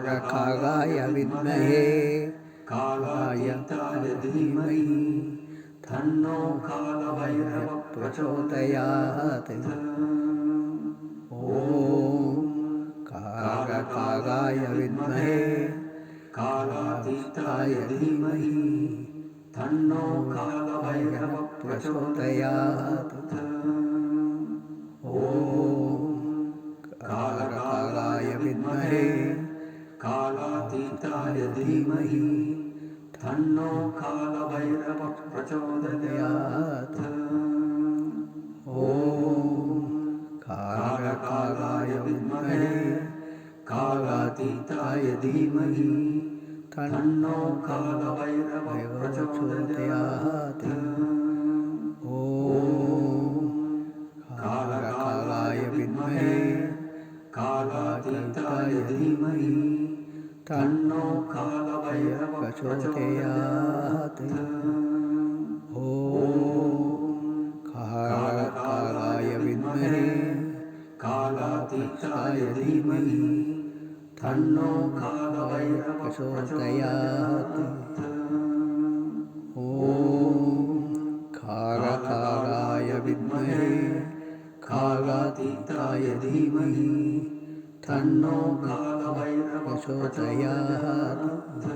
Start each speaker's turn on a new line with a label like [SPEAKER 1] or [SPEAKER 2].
[SPEAKER 1] कागाय विद्महे कालातीताय धीमहि तन्नो कालभैरवः प्रचोदयात्। ॐ कागाय विद्महे कालातीताय धीमहि तन्नो कालभैरवः प्रचोदयात्। ॐ कागाय विद्महे कालातीताय धीमहि तन्नो कालभैरवः प्रचोदयात्। ॐ कागाय विद्महे कालातीताय धीमहि तन्नो कालभैरवः प्रचोदयात्। ॐ कागाय विद्महे कालातीताय धीमहि तन्नो कालभैरवः प्रचोदयात्। ॐ कागाय विद्महे कालातीताय धीमहि तन्नो कालभैरवः प्रचोदयात्। ॐ कागाय विद्महे कालातीताय धीमहि तन्नो कालभैरवः प्रचोदयात्।